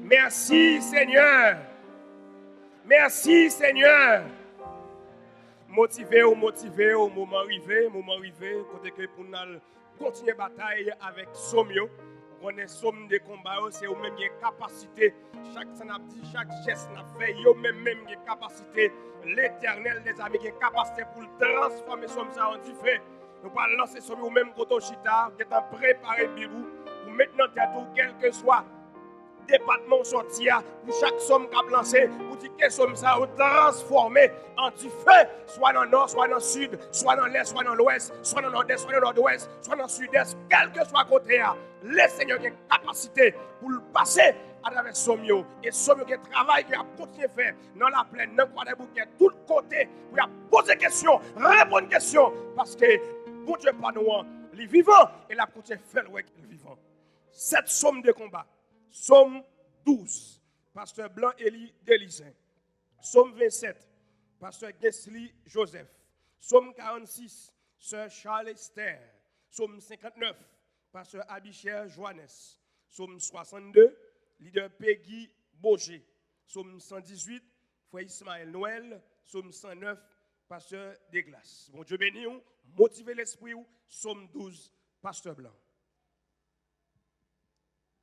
Merci Seigneur. Merci Seigneur. Motivé, moment arrivé, côté que pour nous continuer la bataille avec Somio. On est somme de combat, c'est eux même qui ont capacité, chaque geste n'a fait, eux même qui ont capacité, l'éternel des amis qui ont capacité pour transformer somme ça en du fait. Nous allons lancer somme ou même Kotoshita, qui est en préparé Bibou, pour maintenant tête quel que soit département sorti pour chaque somme qu'a lancé pour dire que somme ça ou transformer en du feu soit dans le nord soit dans le sud soit dans l'est soit dans l'ouest soit dans le nord-est soit dans le nord-ouest soit dans le sud-est quel que soit côté le Seigneur a une capacité pour le passer à travers Somio et Somio qui travail qui a continué à faire dans la plaine dans quoi des bouquets tout le côté pour poser des questions répondre aux questions parce que bon Dieu pas nous il est vivant et la continué faire le vivant cette somme de combat. Somme 12, Pasteur Blanc Élie Delisin. Somme 27, Pasteur Gesli Joseph. Somme 46, Sœur Charles Esther. Somme 59, Pasteur Abichère Joannes. Somme 62, leader Peggy Boger. Somme 118, Frère Ismaël Noël. Somme 109, Pasteur Desglaces. Bon Dieu béni, motivez l'esprit. Somme 12, Pasteur Blanc.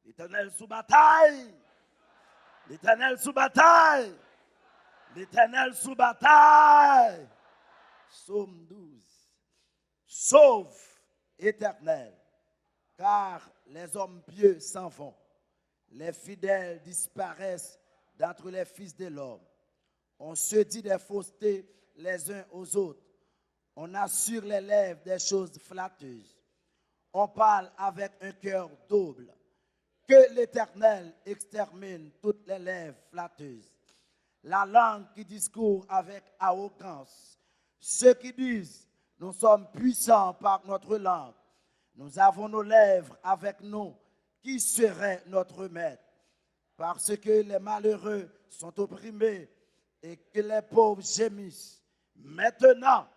L'Éternel sous bataille. L'Éternel sous bataille. L'Éternel sous bataille. Psaume 12. Sauve, Éternel, car les hommes pieux s'en vont. Les fidèles disparaissent d'entre les fils de l'homme. On se dit des faussetés les uns aux autres. On assure les lèvres des choses flatteuses. On parle avec un cœur double. Que l'Éternel extermine toutes les lèvres flatteuses. La langue qui discourt avec arrogance. Ceux qui disent, nous sommes puissants par notre langue. Nous avons nos lèvres avec nous. Qui serait notre maître? Parce que les malheureux sont opprimés et que les pauvres gémissent. Maintenant,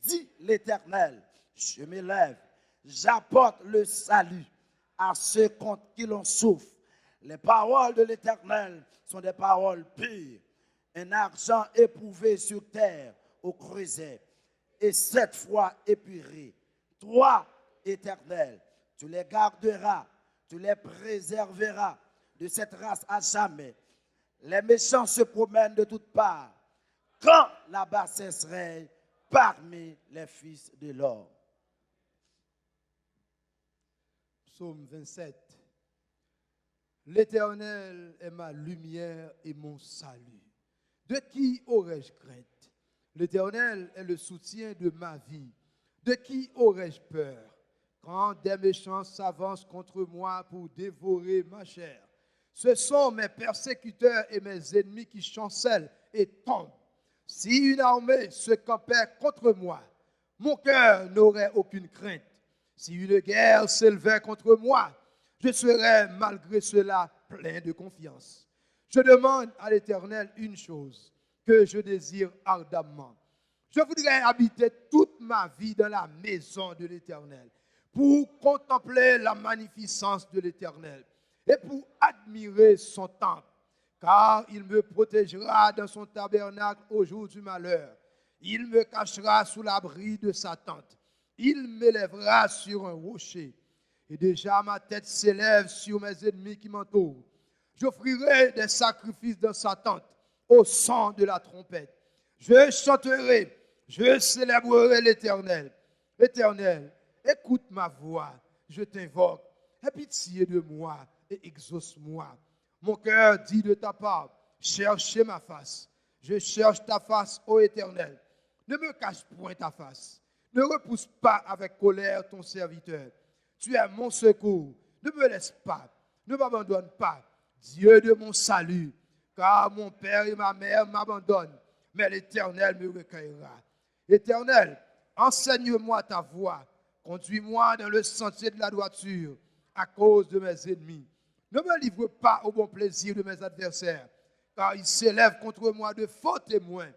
dit l'Éternel, je m'élève, j'apporte le salut à ceux contre qui l'on souffre. Les paroles de l'Éternel sont des paroles pures, un argent éprouvé sur terre au creuset, et 7 fois épuré. Toi, Éternel, tu les garderas, tu les préserveras de cette race à jamais. Les méchants se promènent de toutes parts. Quand la bassesse règne parmi les fils de l'homme. Psaume 27. L'Éternel est ma lumière et mon salut. De qui aurais-je crainte? L'Éternel est le soutien de ma vie. De qui aurais-je peur? Quand des méchants s'avancent contre moi pour dévorer ma chair. Ce sont mes persécuteurs et mes ennemis qui chancellent et tombent. Si une armée se campait contre moi, mon cœur n'aurait aucune crainte. Si une guerre s'élevait contre moi, je serais malgré cela plein de confiance. Je demande à l'Éternel une chose que je désire ardemment. Je voudrais habiter toute ma vie dans la maison de l'Éternel pour contempler la magnificence de l'Éternel et pour admirer son temple, car il me protégera dans son tabernacle au jour du malheur. Il me cachera sous l'abri de sa tente. Il m'élèvera sur un rocher. Et déjà ma tête s'élève sur mes ennemis qui m'entourent. J'offrirai des sacrifices dans sa tente au son de la trompette. Je chanterai, je célébrerai l'Éternel. L'Éternel, écoute ma voix, je t'invoque. Aie pitié de moi et exauce-moi. Mon cœur dit de ta part, cherchez ma face. Je cherche ta face, ô Éternel. Ne me cache point ta face. Ne repousse pas avec colère ton serviteur. Tu es mon secours. Ne me laisse pas. Ne m'abandonne pas. Dieu de mon salut. Car mon père et ma mère m'abandonnent. Mais l'Éternel me recueillera. Éternel, enseigne-moi ta voie. Conduis-moi dans le sentier de la droiture à cause de mes ennemis. Ne me livre pas au bon plaisir de mes adversaires. Car ils s'élèvent contre moi de faux témoins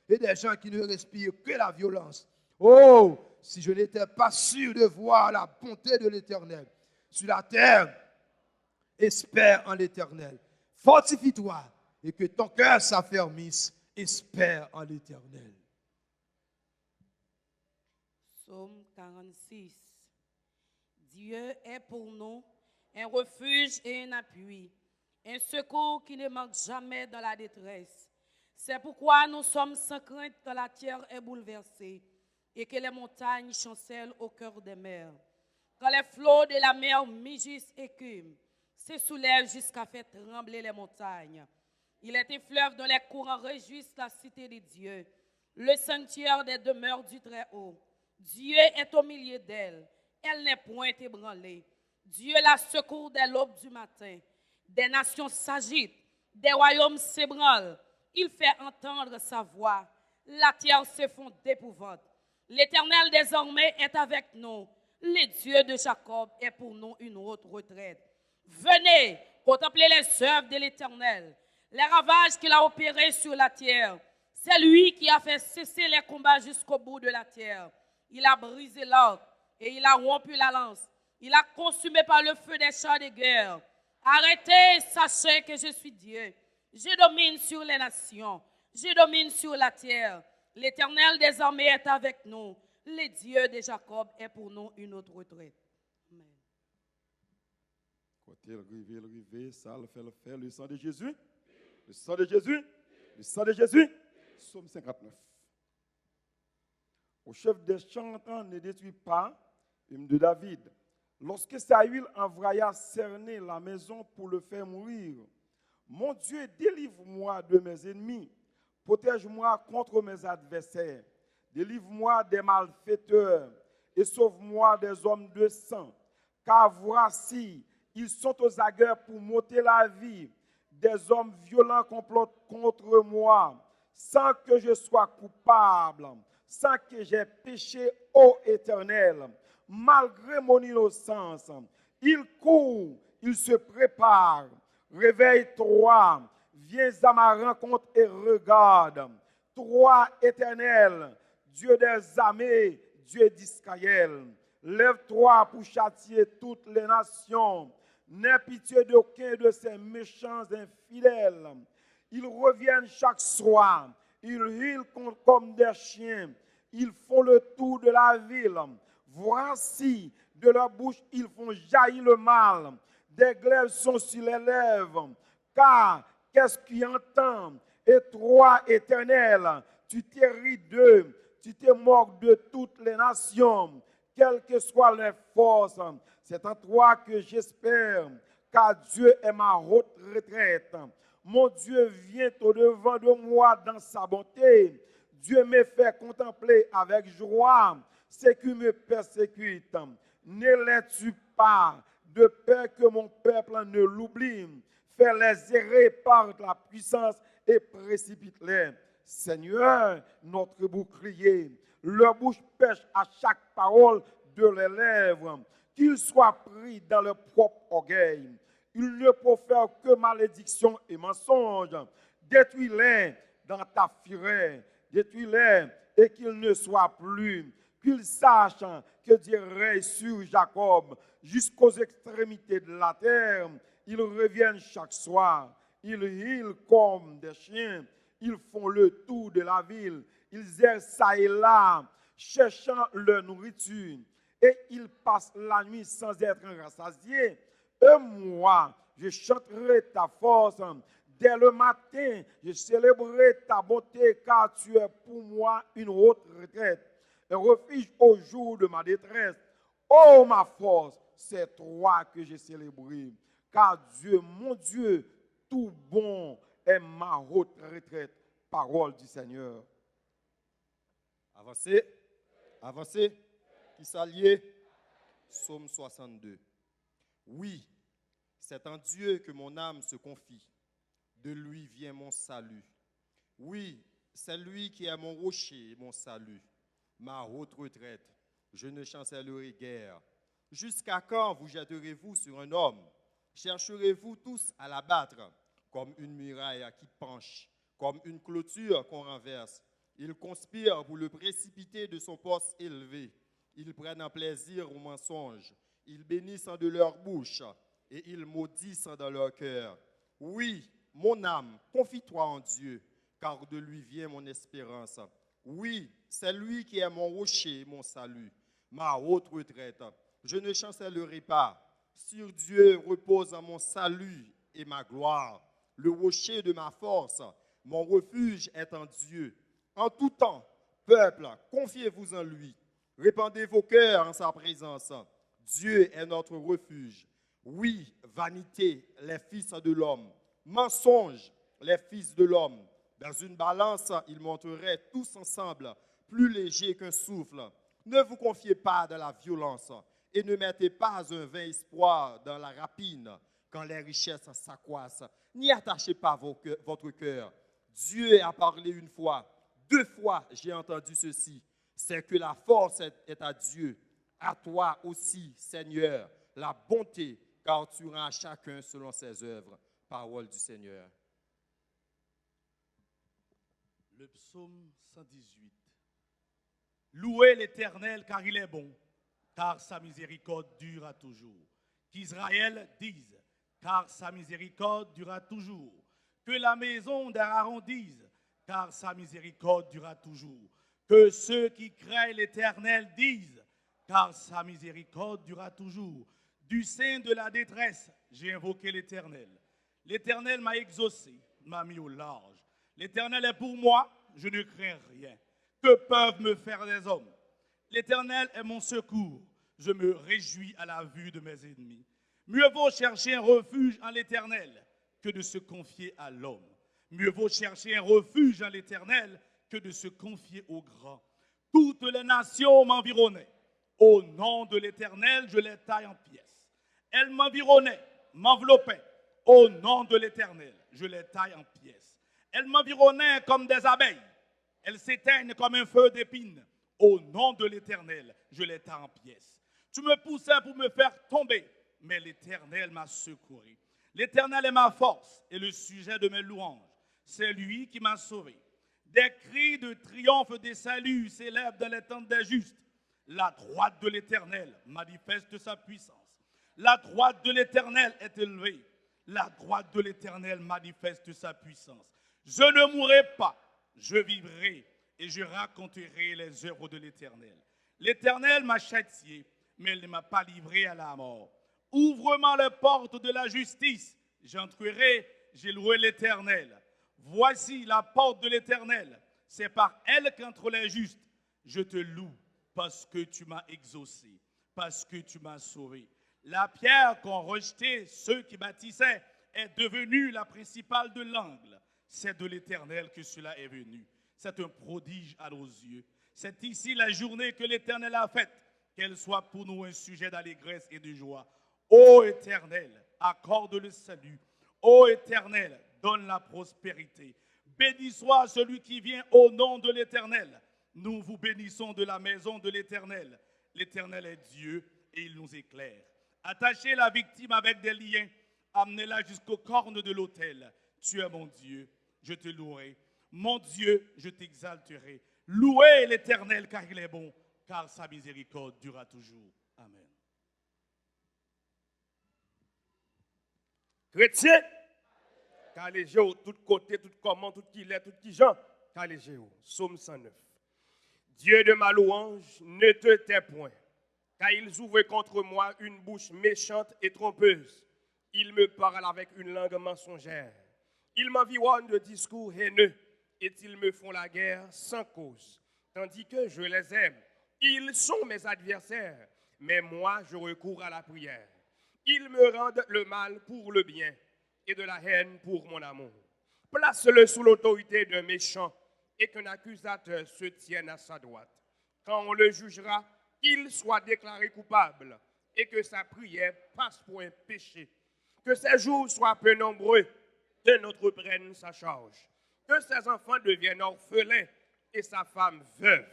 et des gens qui ne respirent que la violence. Oh, si je n'étais pas sûr de voir la bonté de l'Éternel sur la terre, espère en l'Éternel. Fortifie-toi et que ton cœur s'affermisse. Espère en l'Éternel. Psaume 46. Dieu est pour nous un refuge et un appui, un secours qui ne manque jamais dans la détresse. C'est pourquoi nous sommes sans crainte quand la terre est bouleversée et que les montagnes chancellent au cœur des mers. Quand les flots de la mer mugissent et écument, se soulèvent jusqu'à faire trembler les montagnes. Il est un fleuve dont les courants réjouissent la cité de Dieu, le sanctuaire des demeures du Très-Haut. Dieu est au milieu d'elle, elle n'est point ébranlée. Dieu la secourt dès l'aube du matin. Des nations s'agitent, des royaumes s'ébranlent. Il fait entendre sa voix. La terre se fond d'épouvante. L'Éternel désormais est avec nous. Le Dieu de Jacob est pour nous une haute retraite. Venez contempler les œuvres de l'Éternel, les ravages qu'il a opérés sur la terre. C'est lui qui a fait cesser les combats jusqu'au bout de la terre. Il a brisé l'arc et il a rompu la lance. Il a consumé par le feu des chars de guerre. Arrêtez, sachez que je suis Dieu. Je domine sur les nations. Je domine sur la terre. L'Éternel désormais est avec nous. Le Dieu de Jacob est pour nous une autre retraite. Amen. Côté le rivé, ça le fait, le sang de Jésus. Le sang de Jésus. Le sang de Jésus. Psaume 59. Au chef des chantants ne détruit pas, hymne de David. Lorsque Saül envoya cerner la maison pour le faire mourir, mon Dieu, délivre-moi de mes ennemis, protège-moi contre mes adversaires, délivre-moi des malfaiteurs et sauve-moi des hommes de sang. Car voici, ils sont aux aguets pour m'ôter la vie. Des hommes violents complotent contre moi, sans que je sois coupable, sans que j'aie péché, ô Éternel. Malgré mon innocence, ils courent, ils se préparent. Réveille-toi, viens à ma rencontre et regarde. Toi, Éternel, Dieu des armées, Dieu d'Israël, lève-toi pour châtier toutes les nations. N'aie pitié d'aucun de ces méchants infidèles. Ils reviennent chaque soir, ils hurlent comme des chiens, ils font le tour de la ville. Voici, de leur bouche, ils font jaillir le mal. Des glaives sont sur les lèvres. Car, qu'est-ce qui entend? Et toi, Éternel, tu t'es ri d'eux, tu te moques de toutes les nations, quelles que soient les forces. C'est en toi que j'espère, car Dieu est ma haute retraite. Mon Dieu vient au-devant de moi dans sa bonté. Dieu me fait contempler avec joie ceux qui me persécutent. Ne les-tu pas, de peur que mon peuple ne l'oublie? Fais-les errer par la puissance et précipite-les. Seigneur, notre bouclier, leur bouche pêche à chaque parole de leurs lèvres, qu'ils soient pris dans leur propre orgueil. Ils ne profèrent que malédiction et mensonge. Détruis-les dans ta fureur, détruis-les et qu'ils ne soient plus. Qu'ils sachent que Dieu règne sur Jacob jusqu'aux extrémités de la terre. Ils reviennent chaque soir. Ils hurlent comme des chiens. Ils font le tour de la ville. Ils errent ça et là, cherchant leur nourriture. Et ils passent la nuit sans être rassasiés. Et moi, je chanterai ta force. Dès le matin, je célébrerai ta bonté, car tu es pour moi une haute retraite, un refuge au jour de ma détresse. Oh, ma force, c'est toi que j'ai célébré. Car Dieu, mon Dieu, tout bon est ma haute retraite. Parole du Seigneur. Avancez, avancez, qui s'allie. Psaume 62. Oui, c'est en Dieu que mon âme se confie. De lui vient mon salut. Oui, c'est lui qui est mon rocher et mon salut, ma haute retraite. Je ne chancellerai guère. Jusqu'à quand vous jetterez-vous sur un homme? Chercherez-vous tous à l'abattre, comme une muraille qui penche, comme une clôture qu'on renverse? Ils conspirent pour le précipiter de son poste élevé. Ils prennent un plaisir au mensonge. Ils bénissent de leur bouche et ils maudissent dans leur cœur. Oui, mon âme, confie-toi en Dieu, car de lui vient mon espérance. Oui, c'est lui qui est mon rocher, mon salut, ma haute retraite. Je ne chancellerai pas. Sur Dieu repose mon salut et ma gloire. Le rocher de ma force, mon refuge est en Dieu. En tout temps, peuple, confiez-vous en lui. Répandez vos cœurs en sa présence. Dieu est notre refuge. Oui, vanité, les fils de l'homme. Mensonge, les fils de l'homme. Dans une balance, ils monteraient tous ensemble, plus légers qu'un souffle. Ne vous confiez pas de la violence et ne mettez pas un vain espoir dans la rapine quand les richesses s'accroissent. N'y attachez pas votre cœur. Dieu a parlé une fois, 2 fois j'ai entendu ceci. C'est que la force est à Dieu. À toi aussi, Seigneur, la bonté, car tu rends à chacun selon ses œuvres. Parole du Seigneur. Le psaume 118. Louez l'Éternel car il est bon, car sa miséricorde dure à toujours. Qu'Israël dise, car sa miséricorde durera toujours. Que la maison d'Aaron dise, car sa miséricorde durera toujours. Que ceux qui craignent l'Éternel disent, car sa miséricorde durera toujours. Du sein de la détresse, j'ai invoqué l'Éternel. L'Éternel m'a exaucé, m'a mis au large. L'Éternel est pour moi, je ne crains rien. Que peuvent me faire les hommes? L'Éternel est mon secours. Je me réjouis à la vue de mes ennemis. Mieux vaut chercher un refuge en l'Éternel que de se confier à l'homme. Mieux vaut chercher un refuge en l'Éternel que de se confier au grand. Toutes les nations m'environnaient. Au nom de l'Éternel, je les taille en pièces. Elles m'environnaient, m'enveloppaient. Au nom de l'Éternel, je les taille en pièces. Elles m'environnaient comme des abeilles. Elles s'éteignent comme un feu d'épine. Au nom de l'Éternel, je les taille en pièces. Tu me poussais pour me faire tomber, mais l'Éternel m'a secouru. L'Éternel est ma force et le sujet de mes louanges. C'est lui qui m'a sauvé. Des cris de triomphe des saluts s'élèvent dans les tentes des justes. La droite de l'Éternel manifeste sa puissance. La droite de l'Éternel est élevée. La droite de l'Éternel manifeste sa puissance. Je ne mourrai pas, je vivrai et je raconterai les œuvres de l'Éternel. L'Éternel m'a châtié, mais il ne m'a pas livré à la mort. Ouvre-moi les portes de la justice. J'entrerai, j'ai loué l'Éternel. Voici la porte de l'Éternel. C'est par elle qu'entrent les justes. Je te loue parce que tu m'as exaucé, parce que tu m'as sauvé. La pierre qu'ont rejetée ceux qui bâtissaient est devenue la principale de l'angle. C'est de l'Éternel que cela est venu. C'est un prodige à nos yeux. C'est ici la journée que l'Éternel a faite, qu'elle soit pour nous un sujet d'allégresse et de joie. Ô Éternel, accorde le salut. Ô Éternel, donne la prospérité. Béni soit celui qui vient au nom de l'Éternel. Nous vous bénissons de la maison de l'Éternel. L'Éternel est Dieu et il nous éclaire. Attachez la victime avec des liens. Amenez-la jusqu'aux cornes de l'autel. Tu es mon Dieu, je te louerai. Mon Dieu, je t'exalterai. Louez l'Éternel car il est bon, car sa miséricorde durera toujours. Amen. Chrétien, calégé au tout côté, tout comment, tout qui l'est, tout qui gens, calégé au. Psaume 109. Dieu de ma louange, ne te tais point, car ils ouvrent contre moi une bouche méchante et trompeuse. Ils me parlent avec une langue mensongère. Ils m'environnent de discours haineux et ils me font la guerre sans cause, tandis que je les aime. Ils sont mes adversaires, mais moi je recours à la prière. Ils me rendent le mal pour le bien et de la haine pour mon amour. Place-le sous l'autorité d'un méchant et qu'un accusateur se tienne à sa droite. Quand on le jugera, qu'il soit déclaré coupable et que sa prière passe pour un péché. Que ses jours soient peu nombreux, qu'un autre prenne sa charge. Que ses enfants deviennent orphelins et sa femme veuve.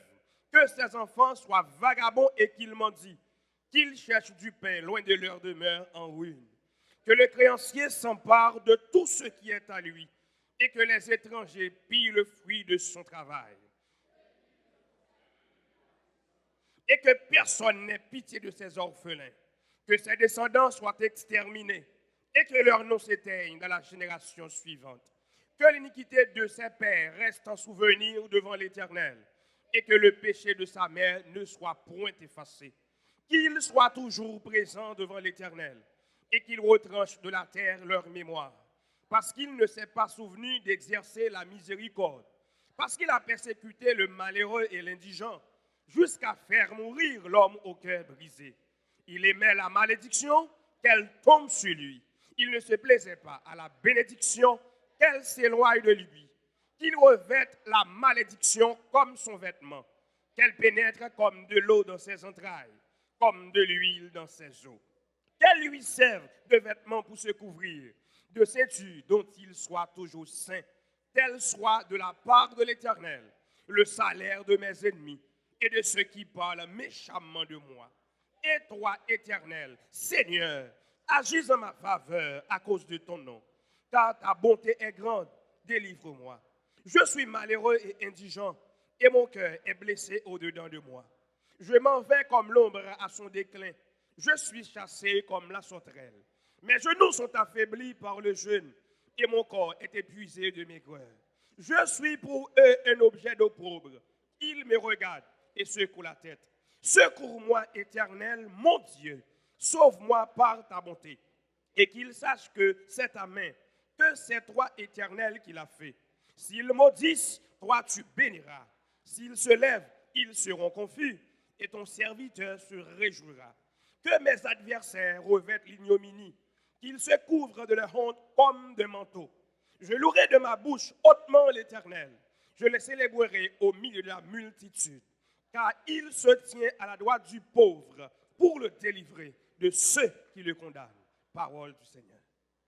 Que ses enfants soient vagabonds et qu'ils mendient. Qu'ils cherchent du pain loin de leur demeure en ruine. Que le créancier s'empare de tout ce qui est à lui et que les étrangers pillent le fruit de son travail. Et que personne n'ait pitié de ses orphelins. Que ses descendants soient exterminés et que leur nom s'éteigne dans la génération suivante. Que l'iniquité de ses pères reste en souvenir devant l'Éternel, et que le péché de sa mère ne soit point effacé. Qu'ils soient toujours présents devant l'Éternel, et qu'il retranche de la terre leur mémoire, parce qu'il ne s'est pas souvenu d'exercer la miséricorde, parce qu'il a persécuté le malheureux et l'indigent, jusqu'à faire mourir l'homme au cœur brisé. Il aimait la malédiction, qu'elle tombe sur lui. Il ne se plaisait pas à la bénédiction, qu'elle s'éloigne de lui. Qu'il revête la malédiction comme son vêtement, qu'elle pénètre comme de l'eau dans ses entrailles, comme de l'huile dans ses os. Qu'elle lui serve de vêtements pour se couvrir, de ceinture dont il soit toujours saint, tel soit de la part de l'Éternel, le salaire de mes ennemis et de ceux qui parlent méchamment de moi. Et toi, Éternel, Seigneur, agis en ma faveur à cause de ton nom, car ta bonté est grande, délivre-moi. Je suis malheureux et indigent, et mon cœur est blessé au-dedans de moi. Je m'en vais comme l'ombre à son déclin, je suis chassé comme la sauterelle. Mes genoux sont affaiblis par le jeûne, et mon corps est épuisé de maigreur. Je suis pour eux un objet d'opprobre. Ils me regardent et secouent la tête. Secours-moi, Éternel, mon Dieu. Sauve-moi par ta bonté. Et qu'ils sachent que c'est ta main, que c'est toi, Éternel, qui l'a fait. S'ils maudissent, toi tu béniras. S'ils se lèvent, ils seront confus, et ton serviteur se réjouira. Que mes adversaires revêtent l'ignominie, qu'ils se couvrent de leur honte comme de manteau. Je louerai de ma bouche hautement l'Éternel. Je le célébrerai au milieu de la multitude, car il se tient à la droite du pauvre pour le délivrer de ceux qui le condamnent. Parole du Seigneur.